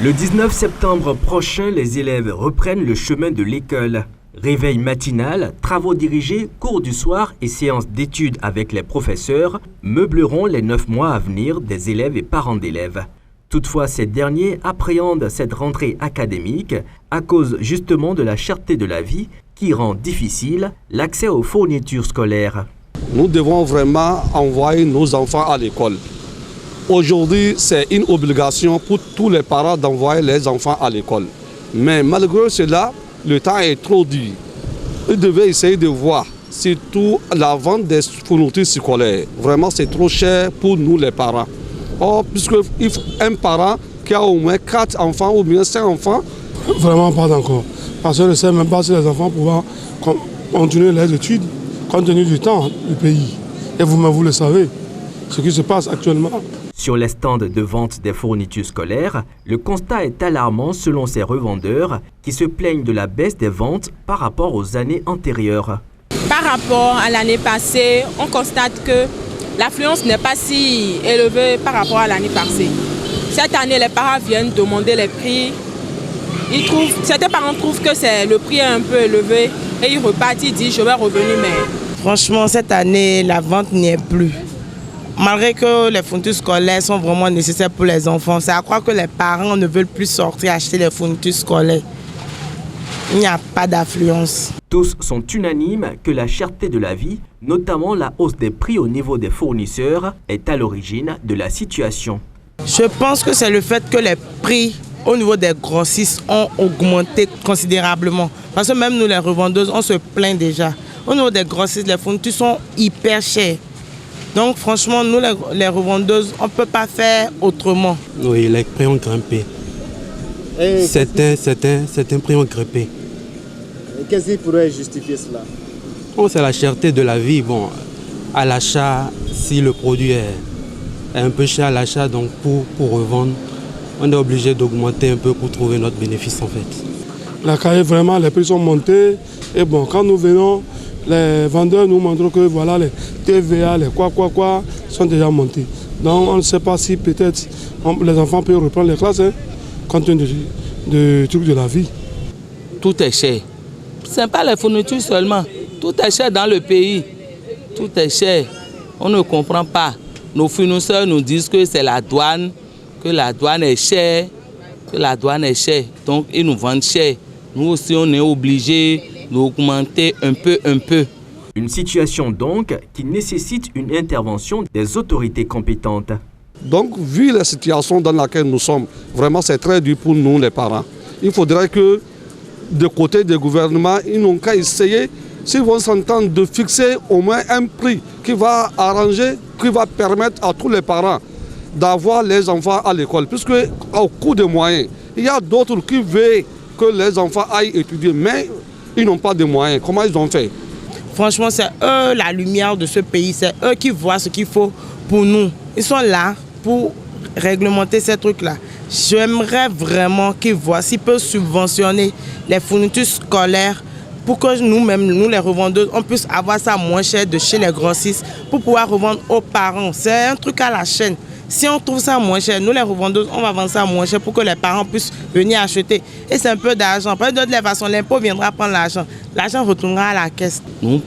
Le 19 septembre prochain, les élèves reprennent le chemin de l'école. Réveil matinal, travaux dirigés, cours du soir et séances d'études avec les professeurs meubleront les 9 mois à venir des élèves et parents d'élèves. Toutefois, ces derniers appréhendent cette rentrée académique à cause justement de la cherté de la vie qui rend difficile l'accès aux fournitures scolaires. Nous devons vraiment envoyer nos enfants à l'école. Aujourd'hui, c'est une obligation pour tous les parents d'envoyer les enfants à l'école. Mais malgré cela, le temps est trop dur. Ils devaient essayer de voir, surtout la vente des fournitures scolaires. Vraiment, c'est trop cher pour nous les parents. Or, puisque un parent qui a au moins 4 enfants ou bien 5 enfants... Vraiment pas encore. Parce que je ne sais même pas si les enfants pourront continuer les études compte tenu du temps du pays. Et vous le savez, ce qui se passe actuellement. Sur les stands de vente des fournitures scolaires, le constat est alarmant selon ces revendeurs qui se plaignent de la baisse des ventes par rapport aux années antérieures. Par rapport à l'année passée, on constate que l'affluence n'est pas si élevée par rapport à l'année passée. Cette année, les parents viennent demander les prix. Certains parents trouvent que le prix est un peu élevé et ils repartent, ils disent je vais revenir. Mais franchement, cette année, la vente n'y est plus. Malgré que les fournitures scolaires sont vraiment nécessaires pour les enfants, c'est à croire que les parents ne veulent plus sortir acheter les fournitures scolaires. Il n'y a pas d'affluence. Tous sont unanimes que la cherté de la vie, notamment la hausse des prix au niveau des fournisseurs, est à l'origine de la situation. Je pense que c'est le fait que les prix au niveau des grossistes ont augmenté considérablement. Parce que même nous, les revendeuses, on se plaint déjà. Au niveau des grossistes, les fournitures sont hyper chères. Donc franchement, nous les revendeuses, on ne peut pas faire autrement. Oui, les prix ont grimpé. Certains prix ont grimpé. Qu'est-ce qui pourrait justifier cela? Bon, c'est la cherté de la vie. Bon, à l'achat, si le produit est un peu cher à l'achat, donc pour revendre, on est obligé d'augmenter un peu pour trouver notre bénéfice en fait. La caille, vraiment, les prix sont montés. Et bon, quand nous venons, les vendeurs nous montrent que voilà, les TVA, les quoi sont déjà montés. Donc on ne sait pas si peut-être les enfants peuvent reprendre les classes compte tenu du truc de la vie. Tout est cher. Ce n'est pas les fournitures seulement. Tout est cher dans le pays. Tout est cher. On ne comprend pas. Nos fournisseurs nous disent que c'est la douane, que la douane est chère, Donc ils nous vendent cher. Nous aussi on est obligés d'augmenter un peu. Une situation donc qui nécessite une intervention des autorités compétentes. Donc, vu la situation dans laquelle nous sommes, vraiment c'est très dur pour nous les parents. Il faudrait que, de côté des gouvernements, ils n'ont qu'à essayer, s'ils vont s'entendre, de fixer au moins un prix qui va arranger, qui va permettre à tous les parents d'avoir les enfants à l'école. Puisque, au coût des moyens, il y a d'autres qui veulent que les enfants aillent étudier, mais ils n'ont pas de moyens. Comment ils ont fait? Franchement, c'est eux la lumière de ce pays. C'est eux qui voient ce qu'il faut pour nous. Ils sont là pour réglementer ces trucs-là. J'aimerais vraiment qu'ils voient s'ils peuvent subventionner les fournitures scolaires pour que nous-mêmes, nous les revendeurs, on puisse avoir ça moins cher de chez les grossistes pour pouvoir revendre aux parents. C'est un truc à la chaîne. Si on trouve ça moins cher, nous les revendeuses, on va vendre ça moins cher pour que les parents puissent venir acheter. Et c'est un peu d'argent. Parce que de toute façon, l'impôt viendra prendre l'argent. L'argent retournera à la caisse. Nous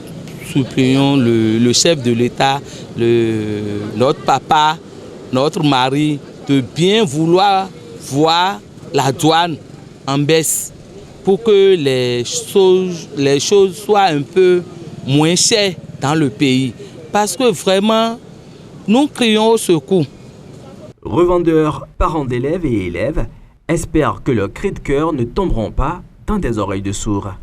supplions le chef de l'État, notre papa, notre mari, de bien vouloir voir la douane en baisse pour que les choses soient un peu moins chères dans le pays. Parce que vraiment, nous crions au secours. Revendeurs, parents d'élèves et élèves espèrent que leurs cris de cœur ne tomberont pas dans des oreilles de sourds.